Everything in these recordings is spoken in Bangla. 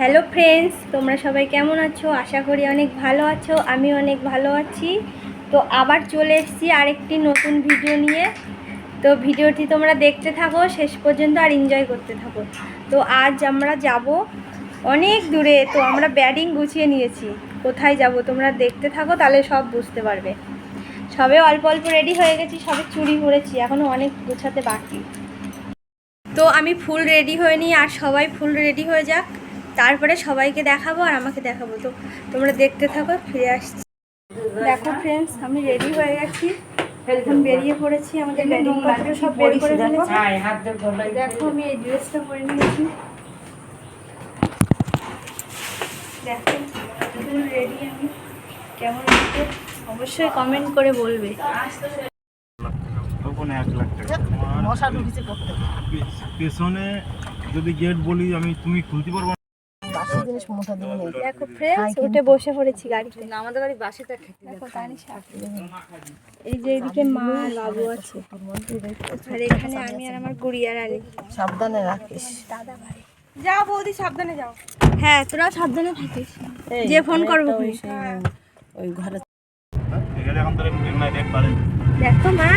হ্যালো ফ্রেন্ডস, তোমরা সবাই কেমন আছো? আশা করি অনেক ভালো আছো। আমি অনেক ভালো আছি। তো আবার চলে এসেছি আরেকটি নতুন ভিডিও নিয়ে। তো ভিডিওটি তোমরা দেখতে থাকো শেষ পর্যন্ত আর এনজয় করতে থাকো। তো আজ আমরা যাব অনেক দূরে। তো আমরা ব্যাডিং গুছিয়ে নিয়েছি। কোথায় যাব তোমরা দেখতে থাকো, তাহলে সব বুঝতে পারবে। সবে অল্প অল্প রেডি হয়ে গেছি, সবে চুড়ি পরেছি, এখনও অনেক গোছাতে বাকি। তো আমি ফুল রেডি হয়ে নিই, আর সবাই ফুল রেডি হয়ে যাক, তারপরে সবাইকে দেখাবো আর আমাকে দেখাবো। তো তোমরা দেখতে থাকো, ফিরে আসছি। দেখো ফ্রেন্ডস, আমি রেডি হয়ে গেছি, এখন বেরিয়ে পড়েছি। আমাদের ব্যাডিংপত্র সব বের করে ফেলেছি। দেখো আমি এই ড্রেসটা পরে নিয়েছি। দেখো ফুল রেডি আমি। কেমন লাগছে অবশ্যই কমেন্ট করে বলবে। পেছনে যদি গেট বলি আমি, তুমি খুলতে পারবো না। দেখো ফ্রেন্ডস, উঠে বসে পড়েছি গাড়িতে। আমাদের বাড়ি বাসিতে এই যে এদিকে মা আর বাবু আছে, আর এখানে আমি আর আমার গুড়িয়া রানী। সাবধানে রাখিস দাদা ভাই, যাও বৌদি, সাবধানে যাও। হ্যাঁ তোরাও সাবধানে থাকিস, যে ফোন করবো। ওই ঘরে দেখো মা,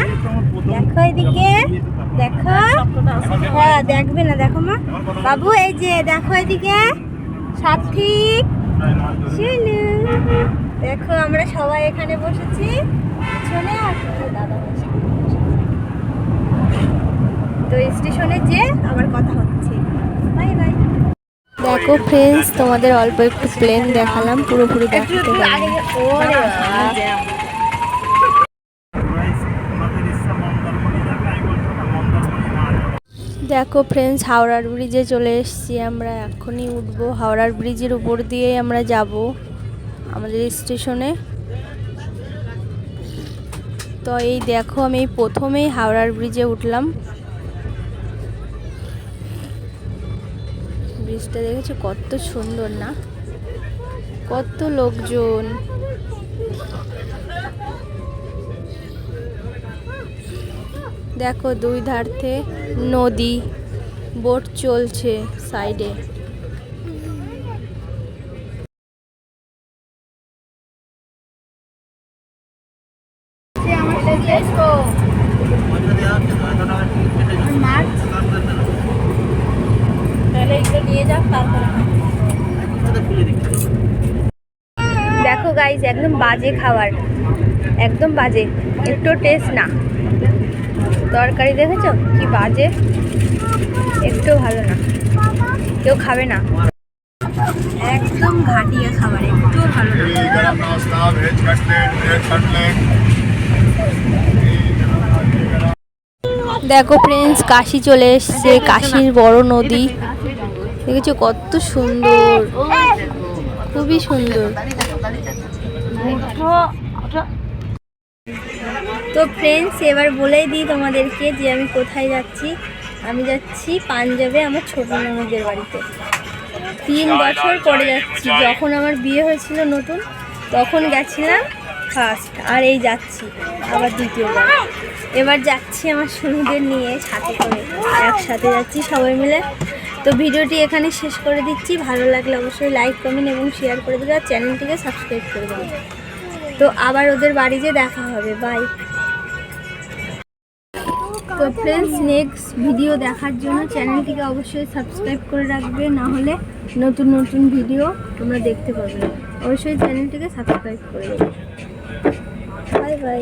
দেখো এদিকে, দেখো। হ্যাঁ দেখবে না, দেখো মা। বাবু এই যে দেখো এদিকে, সাথিক শিলু। দেখো আমরা সবাই এখানে বসেছি পিছনে, আর দাদা বসে। তো স্টেশনে যে আবার কথা হচ্ছে। Bye bye. দেখো ফ্রেন্ডস, তোমাদের অল্প একটু প্লেন দেখালাম, পুরোপুরি দেখতে পারলাম। দেখো ফ্রেন্ডস, হাওড়ার ব্রিজে চলে এসেছি আমরা। এখনই উঠবো, হাওড়ার ব্রিজের উপর দিয়ে আমরা যাব আমাদের স্টেশনে। তো এই দেখো, আমি প্রথমেই হাওড়ার ব্রিজে উঠলাম। ব্রিজটা দেখেছো কত সুন্দর না? কত লোকজন। দেখো দুই ধারে নদী, বোট চলছে সাইডে। দেখো গাইজ, একদম বাজে খাবার, একদম বাজে, একটু টেস্ট না। তরকারি দেখেছো কি বাজে, একটু ভালো না, কেউ খাবে না। একদম ঘাটিয়া খাবার, একটু ভালো না। দেখো ফ্রেন্ডস, কাশি চলে এসছে, কাশির বড় নদী দেখেছো কত সুন্দর, খুবই সুন্দর। তো ফ্রেন্ডস, এবার বলেই দিই তোমাদেরকে যে আমি কোথায় যাচ্ছি। আমি যাচ্ছি পাঞ্জাবে আমার ছোট ননদের বাড়িতে। 3 বছর পরে যাচ্ছি। যখন আমার বিয়ে হয়েছিল নতুন, তখন গেছিলাম ফার্স্ট, আর এই যাচ্ছি আবার দ্বিতীয়বার। এবার যাচ্ছি আমার সঙ্গীদের নিয়ে, সাথে করে একসাথে যাচ্ছি সবাই মিলে। তো ভিডিওটি এখানে শেষ করে দিচ্ছি। ভালো লাগলে অবশ্যই লাইক, কমেন্ট এবং শেয়ার করে দেবে, আর চ্যানেলটিকে সাবস্ক্রাইব করে দেবে। তো আবার ওদের বাড়ি যে দেখা হবে। বাই। তো ফ্রেন্ডস, নেক্সট ভিডিও দেখার জন্য চ্যানেলটিকে অবশ্যই সাবস্ক্রাইব করে রাখবে, না হলে নতুন নতুন ভিডিও তোমরা দেখতে পাবে। অবশ্যই চ্যানেলটিকে সাবস্ক্রাইব করে দেবে। Bye bye.